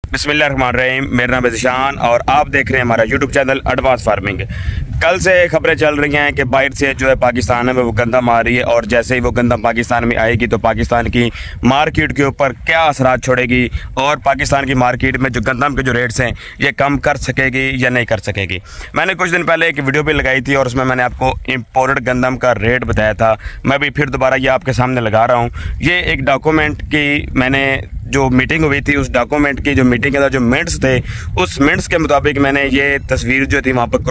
बिस्मिल्लाहिर्रहमानिर्रहीम। मेरा नाम है ज़िशान और आप देख रहे हैं हमारा यूट्यूब चैनल एडवांस फार्मिंग। कल से खबरें चल रही हैं कि बाहर से जो है पाकिस्तान में वो गंदम आ रही है और जैसे ही वो गंदम पाकिस्तान में आएगी तो पाकिस्तान की मार्केट के ऊपर क्या असरात छोड़ेगी और पाकिस्तान की मार्केट में जो गंदम के जो रेट्स हैं ये कम कर सकेगी या नहीं कर सकेगी। मैंने कुछ दिन पहले एक वीडियो भी लगाई थी और उसमें मैंने आपको इम्पोर्टेड गंदम का रेट बताया था। मैं भी फिर दोबारा ये आपके सामने लगा रहा हूँ। ये एक डॉक्यूमेंट की मैंने जो मीटिंग हुई थी उस डॉक्यूमेंट की जो मीटिंग के अंदर जो मिनट्स थे उस मिनट्स के मुताबिक मैंने ये तस्वीर जो थी वहाँ पर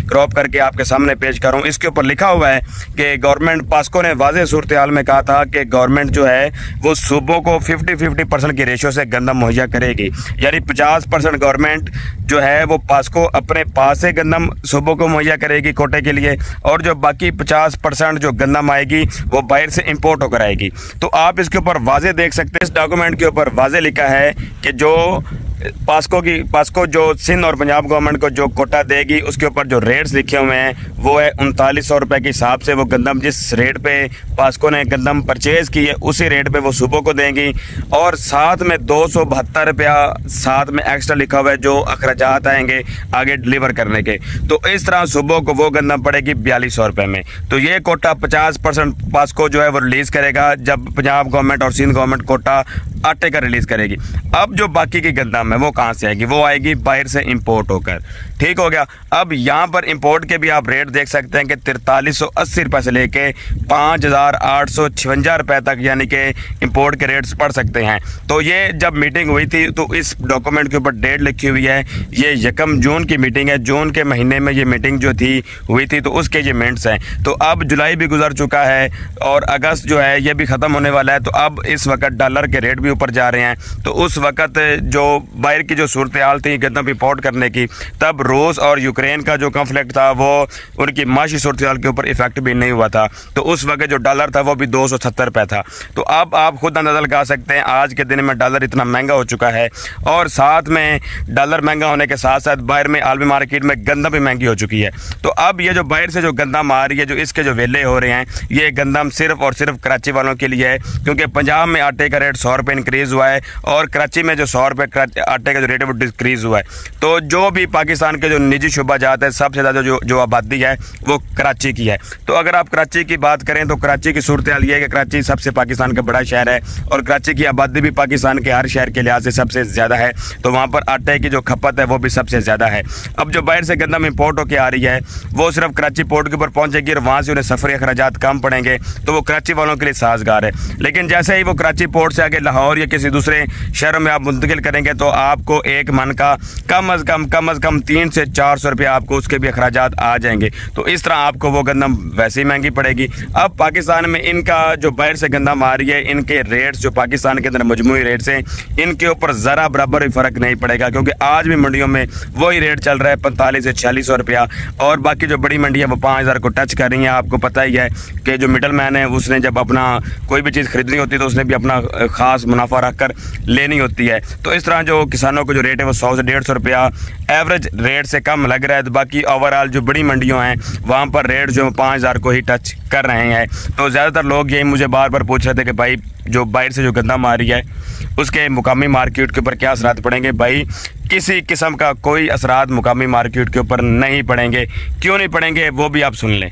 क्रॉप करके आपके सामने पेश कर रहा हूँ। इसके ऊपर लिखा हुआ है कि गवर्नमेंट पास्को ने वाज़ेह सूरत हाल में कहा था कि गवर्नमेंट जो है वो सूबों को 50-50% की रेशो से गंदम मुहैया करेगी, यानी 50% गवर्नमेंट जो है वो पास्को अपने पास से गंदम सूबों को मुहैया करेगी कोटे के लिए और जो बाकी 50% जो गंदम आएगी वो बाहर से इंपोर्ट होकर आएगी। तो आप इसके ऊपर वाज़ेह देख सकते हैं, इस डॉक्यूमेंट के ऊपर वाज़ेह लिखा है कि जो पास्को जो सिंध और पंजाब गवर्नमेंट को जो कोटा देगी उसके ऊपर जो रेट्स लिखे हुए हैं वो है 3900 रुपये के हिसाब से वो गंदम जिस रेट पे पास्को ने गंदम परचेज़ की है उसी रेट पे वो सूबों को देंगी और साथ में 272 रुपया साथ में एक्स्ट्रा लिखा हुआ है जो अखराजात आएंगे आगे डिलीवर करने के। तो इस तरह सूबों को वो गंदम पड़ेगी 4200 रुपये में। तो ये कोटा 50% पास्को जो है वो रिलीज़ करेगा जब पंजाब गवर्नमेंट और सिंध गवर्नमेंट कोटा आटे का रिलीज़ करेगी। अब जो बाकी की गंदम है वो कहाँ से आएगी? वो आएगी बाहर से इंपोर्ट होकर। ठीक हो गया। अब यहाँ पर इंपोर्ट के भी आप रेट देख सकते हैं कि 4380 रुपये से लेके 5856 रुपये तक यानी कि इंपोर्ट के रेट्स पड़ सकते हैं। तो ये जब मीटिंग हुई थी तो इस डॉक्यूमेंट के ऊपर डेट लिखी हुई है, ये 1 जून की मीटिंग है। जून के महीने में ये मीटिंग जो थी हुई थी तो उसके ये मिनट्स हैं। तो अब जुलाई भी गुजर चुका है और अगस्त जो है ये भी ख़त्म होने वाला है। तो अब इस वक्त डॉलर के रेट भी ऊपर जा रहे हैं। तो उस वक्त जो बाहर की जो सूरत हाल थी गंदम इंपोर्ट करने की, तब रूस और यूक्रेन का जो कॉन्फ्लिक्ट था वो उनकी माशी सूरत हाल के ऊपर इफेक्ट भी नहीं हुआ था। तो उस वक्त जो डॉलर था वो भी 270 रुपये था। तो अब आप खुद अंदाज़ा लगा सकते हैं आज के दिन में डॉलर इतना महंगा हो चुका है और साथ में डॉलर महंगा होने के साथ साथ बाहर में आलमी मार्केट में गंदम भी महंगी हो चुकी है। तो अब ये जो बाहर से जो गंदम आ रही है, जो इसके जो वेले हो रहे हैं, ये गंदम सिर्फ और सिर्फ कराची वालों के लिए है क्योंकि पंजाब में आटे का रेट 100 रुपये इंक्रीज़ हुआ है और कराची में जो 100 रुपये आटे का जो रेट है वो डिक्रीज़ हुआ है। तो जो भी पाकिस्तान के जो निजी शुबा जात है सबसे ज़्यादा जो आबादी है वो कराची की है। तो अगर आप कराची की बात करें तो कराची की सूरत हाल ये है कि कराची सबसे पाकिस्तान का बड़ा शहर है और कराची की आबादी भी पाकिस्तान के हर शहर के लिहाज से सबसे ज़्यादा है। तो वहाँ पर आटे की जो खपत है वो भी सबसे ज़्यादा है। अब जो बाहर से गंदम इंपोर्ट होकर आ रही है वो सिर्फ कराची पोर्ट के ऊपर पहुँचेगी और वहाँ से उन्हें सफरी अखराजात कम पड़ेंगे तो वो कराची वालों के लिए साजगार है। लेकिन जैसे ही वो कराची पोर्ट से आगे लाहौर या किसी दूसरे शहरों में आप मुंतकिल करेंगे तो आपको एक मन का कम अज़ कम 300 से 400 रुपये आपको उसके भी अखराजात आ जाएंगे। तो इस तरह आपको वो गंदम वैसे ही महंगी पड़ेगी। अब पाकिस्तान में इनका जो बाहर से गंदम आ रही है इनके रेट्स जो पाकिस्तान के अंदर मजमूई रेट्स हैं इनके ऊपर ज़रा बराबर भी फ़र्क नहीं पड़ेगा क्योंकि आज भी मंडियों में वही रेट चल रहा है 45 से 4600 रुपया और बाकी जो बड़ी मंडियाँ वो 5000 को टच कर रही हैं। आपको पता ही है कि जो मिडल मैन है उसने जब अपना कोई भी चीज़ खरीदनी होती है तो उसने भी अपना ख़ास मुनाफा रख कर लेनी होती है। तो इस तरह जो किसानों को जो रेट है वो 100 से 150 रुपया एवरेज रेट से कम लग रहा है। तो बाकी ओवरऑल जो बड़ी मंडियों हैं वहाँ पर रेट जो 5000 को ही टच कर रहे हैं। तो ज़्यादातर लोग यही मुझे बार बार पूछ रहे थे कि भाई जो बाहर से जो गंदम आ रही है उसके मुकामी मार्केट के ऊपर क्या असरात पड़ेंगे। भाई किसी किस्म का कोई असरात मुकामी मार्केट के ऊपर नहीं पड़ेंगे। क्यों नहीं पड़ेंगे वो भी आप सुन लें।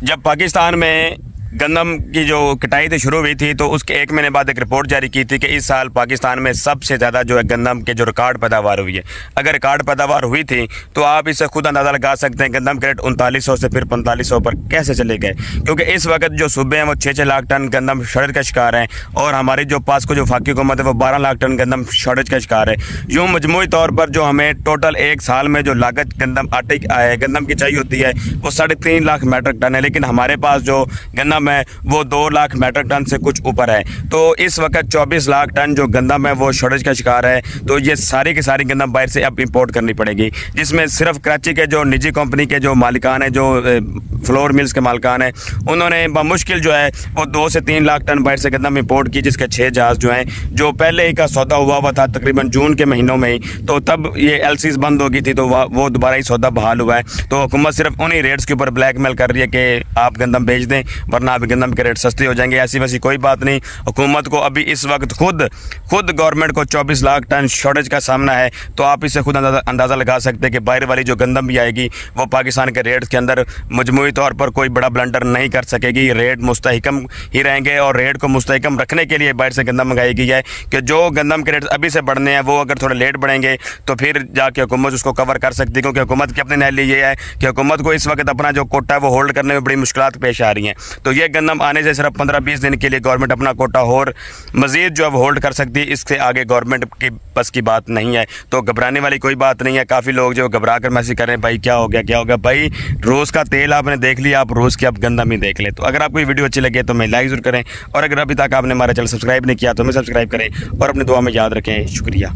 जब पाकिस्तान में गंदम की जो कटाई थी शुरू हुई थी तो उसके 1 महीने बाद एक रिपोर्ट जारी की थी कि इस साल पाकिस्तान में सबसे ज़्यादा जो है गंदम के जो रिकॉर्ड पैदावार हुई है। अगर रिकॉर्ड पैदावार हुई थी तो आप इससे खुद अंदाज़ा लगा सकते हैं गंदम के रेट 3900 से फिर 4500 पर कैसे चले गए क्योंकि इस वक्त जो सूबे हैं वो 6-6 लाख टन गंदम शॉर्टेज का शिकार हैं और हमारी जो पास्को जो फाकी हुकूमत है वो 12 लाख टन गंदम शॉर्टेज का शिकार है। यूँ मजमूई तौर पर जो हमें टोटल एक साल में जो लागत गंदम की चाहिए होती है वो 3.5 लाख मैट्रिक टन है, लेकिन हमारे पास जो गंदम है वो 2 लाख मैट्रिक टन से कुछ ऊपर है। तो इस वक्त 24 लाख टन जो गंदम है वो शॉर्टेज का शिकार है। तो ये सारी की सारी गंदम बाहर से अब इंपोर्ट करनी पड़ेगी जिसमें सिर्फ कराची के जो निजी कंपनी के जो मालिकान है जो फ्लोर मिल्स के मालिकान है उन्होंने बामुश्किल जो है वो 2 से 3 लाख टन बाहर से गंदम इंपोर्ट की जिसके 6 जहाज़ जो हैं जो पहले ही का सौदा हुआ था तकरीबन जून के महीनों में ही। तो तब ये LCs बंद हो गई थी तो वो दोबारा ही सौदा बहाल हुआ है। तो हुकूमत सिर्फ उन्हीं रेट्स के ऊपर ब्लैकमेल कर रही है कि आप गंदम भेज दें वरना वरना अभी गंदम के रेट सस्ते हो जाएंगे। ऐसी वैसी कोई बात नहीं। हुकूमत को अभी इस वक्त खुद गवर्नमेंट को 24 लाख टन शॉर्टेज का सामना है। तो आप इससे खुद अंदाज़ा लगा सकते हैं कि बाहर वाली जो गंदम भी आएगी वो पाकिस्तान के रेट के अंदर मजमूई तौर पर कोई बड़ा ब्लंडर नहीं कर सकेगी। रेट मुस्तहकम ही रहेंगे और रेट को मुस्तहकम रखने के लिए बाहर से गंदम मंगाई गई है कि जो गंदम के रेट अभी से बढ़ने हैं वो अगर थोड़े लेट बढ़ेंगे तो फिर जाके हुकूमत उसको कवर कर सकती है। क्योंकि हुकूमत की अपनी नहली ये है कि हुकूमत को इस वक्त अपना जो कोटा है वो होल्ड करने में बड़ी मुश्किलात पेश आ रही हैं। तो ये गंदम आने से सिर्फ 15-20 दिन के लिए गवर्नमेंट अपना कोटा और मज़ीद जो है होल्ड कर सकती है। इससे आगे गवर्नमेंट की बस की बात नहीं है। तो घबराने वाली कोई बात नहीं है। काफ़ी लोग जो घबरा कर मैसेज कर रहे हैं भाई क्या हो गया भाई, रोज़ का तेल आपने देख लिया, आप रोज़ की आप गंदम ही देख ले। तो अगर आपको ये वीडियो अच्छी लगे तो मैं लाइक ज़रूर करें और अगर अभी तक आपने हमारा चैनल सब्सक्राइब नहीं किया तो हमें सब्सक्राइब करें और अपनी दुआ में याद रखें। शुक्रिया।